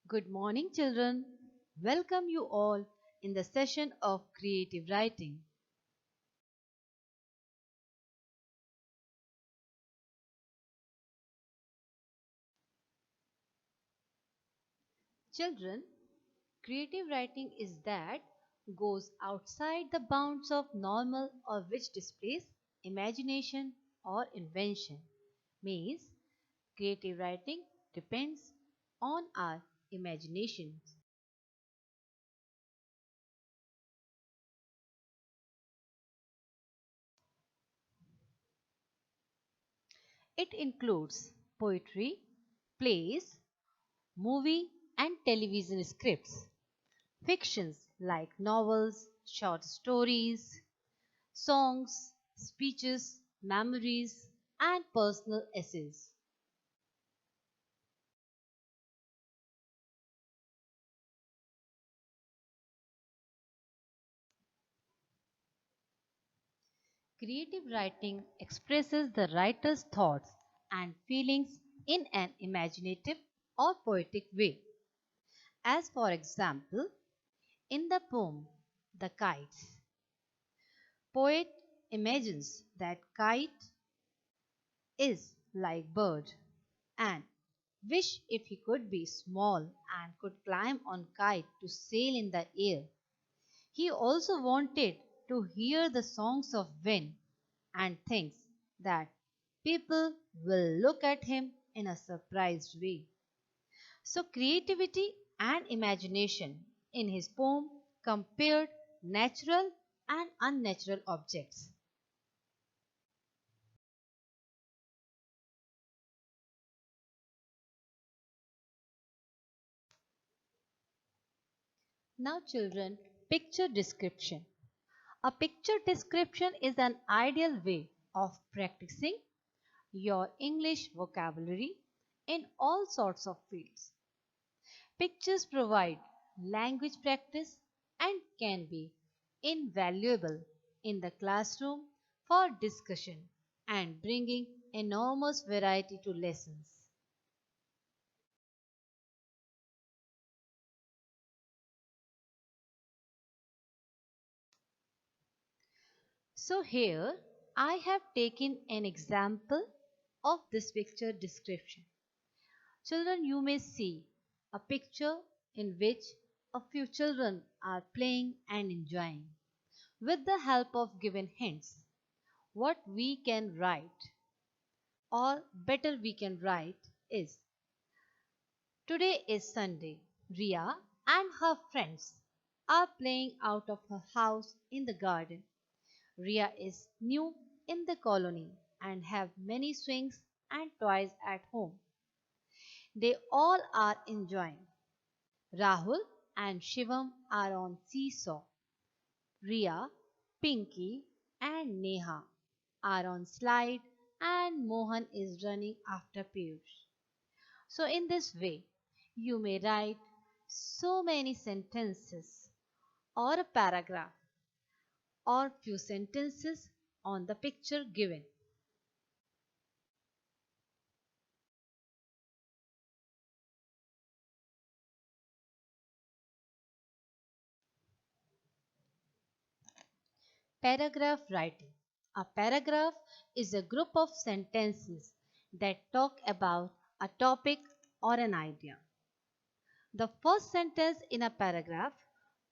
Good morning, children. Welcome you all in the session of creative writing. Children, creative writing is that goes outside the bounds of normal or which displays imagination or invention. Means creative writing depends on our imagination. It includes poetry, plays, movie and television scripts, fictions like novels, short stories, songs, speeches, memories, and personal essays. Creative writing expresses the writer's thoughts and feelings in an imaginative or poetic way. As for example, in the poem The Kites, poet imagines that kite is like bird and wish if he could be small and could climb on kite to sail in the air. He also wanted to hear the songs of wind and thinks that people will look at him in a surprised way. So creativity and imagination in his poem compared natural and unnatural objects. Now children, picture description. A picture description is an ideal way of practicing your English vocabulary in all sorts of fields. Pictures provide language practice and can be invaluable in the classroom for discussion and bringing enormous variety to lessons. So here I have taken an example of this picture description. Children, you may see a picture in which a few children are playing and enjoying. With the help of given hints, what we can write, or better we can write, is today is Sunday. Ria and her friends are playing out of her house in the garden. Ria is new in the colony and have many swings and toys at home. They all are enjoying. Rahul and Shivam are on seesaw. Ria, Pinky and Neha are on slide and Mohan is running after Piyush. So in this way, you may write so many sentences or a paragraph or few sentences on the picture given. Paragraph writing. A paragraph is a group of sentences that talk about a topic or an idea. The first sentence in a paragraph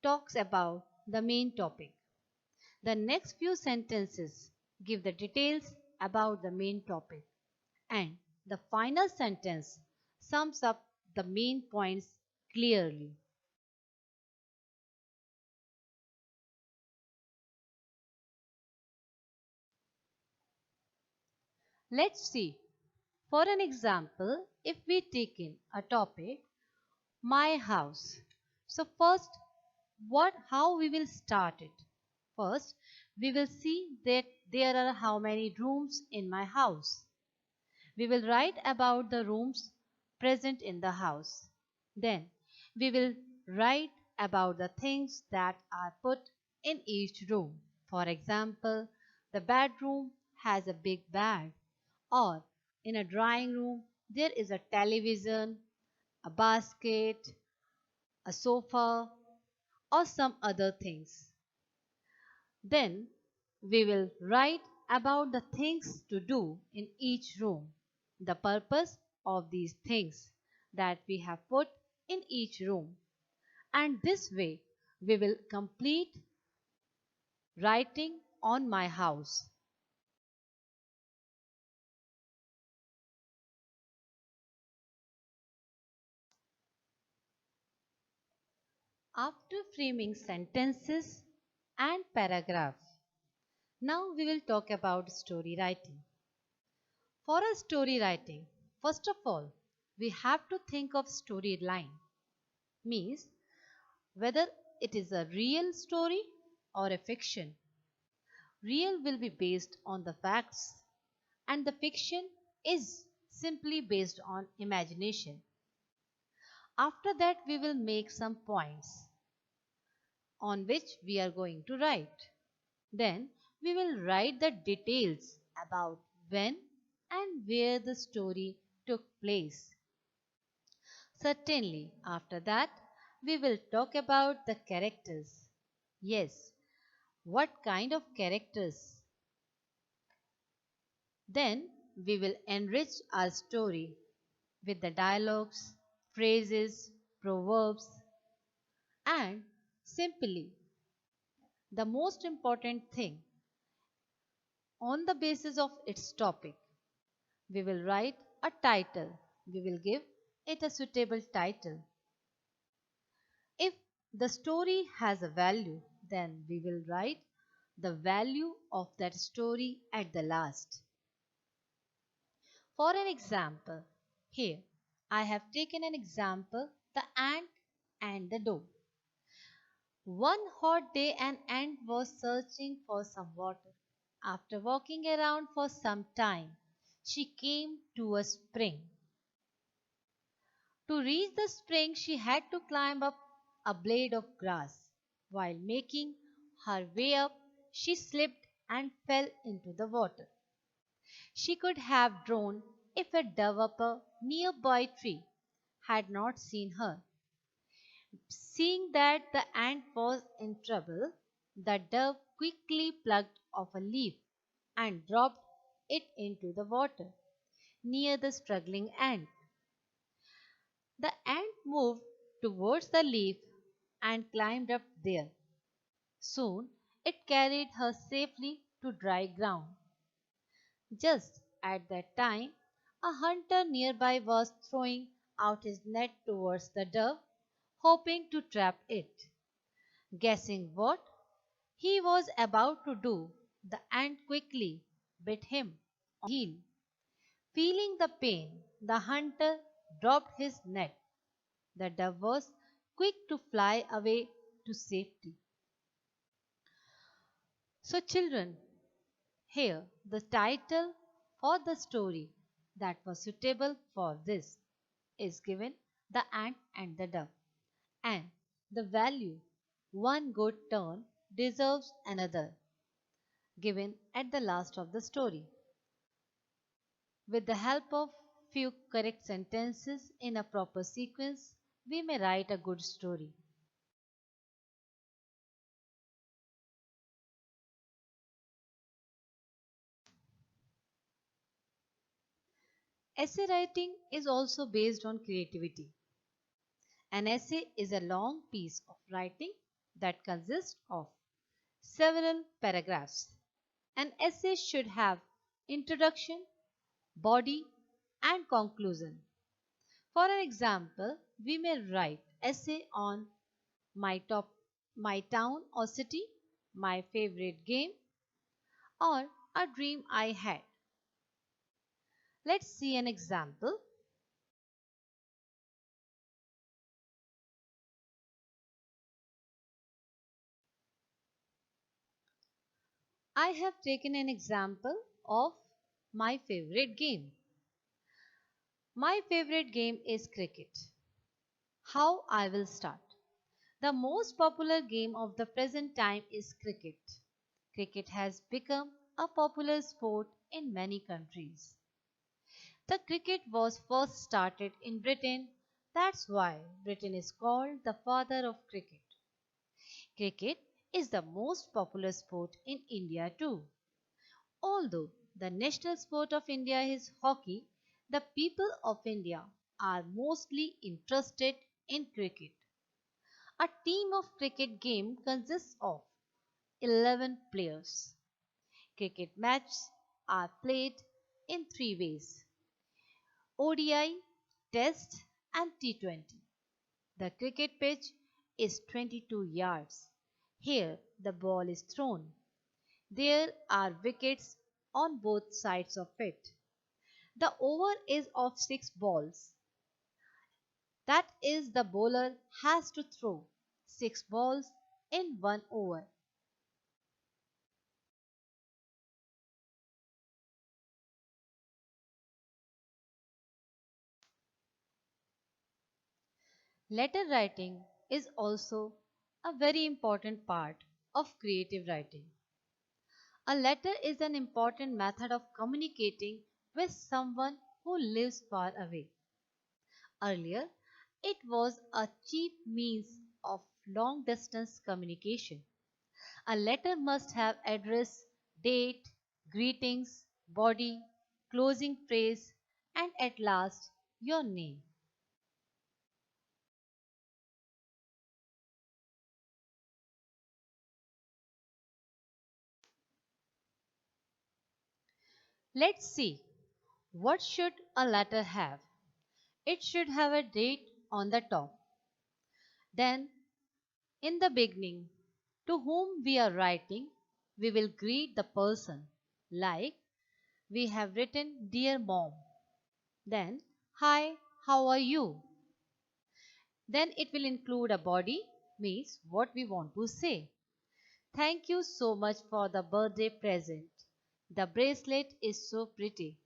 talks about the main topic. The next few sentences give the details about the main topic. And the final sentence sums up the main points clearly. Let's see. For an example, if we take in a topic, my house. So first, how we will start it? First, we will see that there are how many rooms in my house. We will write about the rooms present in the house. Then, we will write about the things that are put in each room. For example, the bedroom has a big bed, or in a drawing room there is a television, a basket, a sofa, or some other things. Then we will write about the things to do in each room, the purpose of these things that we have put in each room, and this way we will complete writing on my house. After framing sentences and paragraphs, now we will talk about story writing. For a story writing, first of all, we have to think of storyline, means whether it is a real story or a fiction. Real will be based on the facts, and the fiction is simply based on imagination. After that, we will make some points on which we are going to write. Then we will write the details about when and where the story took place. Certainly, after that, we will talk about the characters. Yes, what kind of characters? Then we will enrich our story with the dialogues, phrases, proverbs, and simply the most important thing on the basis of its topic. We will write a title. We will give it a suitable title. If the story has a value, then we will write the value of that story at the last. For an example, here I have taken an example, the ant and the dog. One hot day, an ant was searching for some water. After walking around for some time, she came to a spring. To reach the spring, she had to climb up a blade of grass. While making her way up, she slipped and fell into the water. She could have drowned if a dove up a nearby tree had not seen her. Seeing that the ant was in trouble, the dove quickly plucked off a leaf and dropped it into the water near the struggling ant. The ant moved towards the leaf and climbed up there. Soon it carried her safely to dry ground. Just at that time, a hunter nearby was throwing out his net towards the dove, hoping to trap it. Guessing what he was about to do, the ant quickly bit him on the heel. Feeling the pain, the hunter dropped his net. The dove was quick to fly away to safety. So, children, here the title for the story that was suitable for this is given, The Ant and the Dove, and the value one good turn deserves another, given at the last of the story. With the help of few correct sentences in a proper sequence, we may write a good story. Essay writing is also based on creativity. An essay is a long piece of writing that consists of several paragraphs. An essay should have introduction, body, and conclusion. For an example, we may write essay on my top my town or city, my favorite game, or a dream I had. Let's see an example. I have taken an example of my favorite game. My favorite game is cricket. How I will start. The most popular game of the present time is cricket. Cricket has become a popular sport in many countries. The cricket was first started in Britain That's why Britain is called the father of cricket. Cricket is the most popular sport in India too. Although the national sport of India is hockey, the people of India are mostly interested in cricket. A team of cricket game consists of 11 players. Cricket matches are played in three ways: ODI, Test, and T20. The cricket pitch is 22 yards. Here the ball is thrown. There are wickets on both sides of it. The over is of 6 balls. That is, the bowler has to throw 6 balls in 1 over. Letter writing is also a very important part of creative writing. A letter is an important method of communicating with someone who lives far away. Earlier, it was a cheap means of long distance communication. A letter must have address, date, greetings, body, closing phrase, and at last your name. Let's see, what should a letter have? It should have a date on the top. Then, in the beginning, to whom we are writing, we will greet the person, like we have written Dear Mom. Then, Hi, how are you? Then it will include a body, means what we want to say. Thank you so much for the birthday present. The bracelet is so pretty.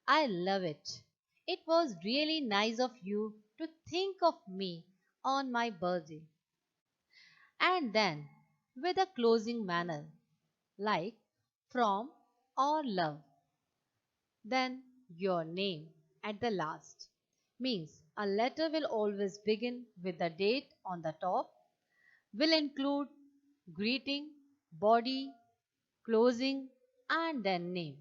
I love it. It was really nice of you to think of me on my birthday. And then, with a closing manner, like from or love, then your name at the last. Means a letter will always begin with the date on the top, will include greeting, body, closing, and then name.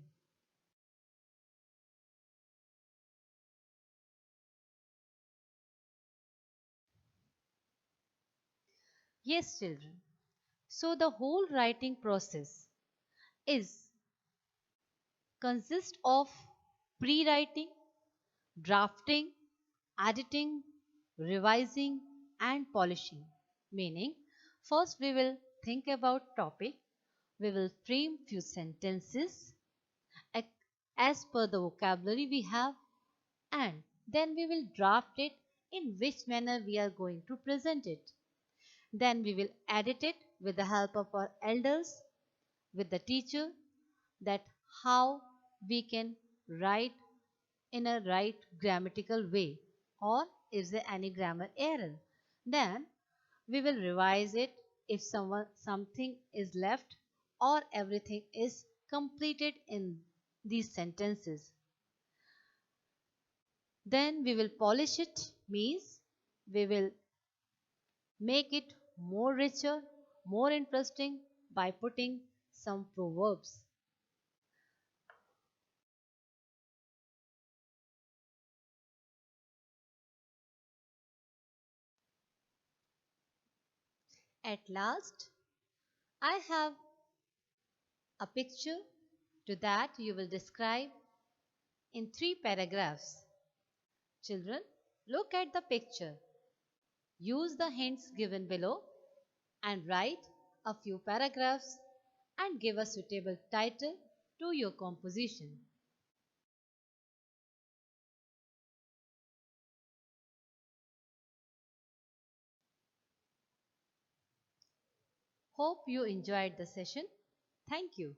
Yes, children. So the whole writing process is consists of pre-writing, drafting, editing, revising, and polishing. Meaning, first we will think about topic, we will frame few sentences ac- as per the vocabulary we have, and then we will draft it in which manner we are going to present it. Then we will edit it with the help of our elders, with the teacher, that how we can write in a right grammatical way, or is there any grammar error. Then we will revise it if something is left or everything is completed in these sentences. Then we will polish it, means we will make it more richer, more interesting by putting some proverbs. At last, I have a picture to that you will describe in 3 paragraphs. Children, look at the picture. Use the hints given below and write a few paragraphs and give a suitable title to your composition. Hope you enjoyed the session. Thank you.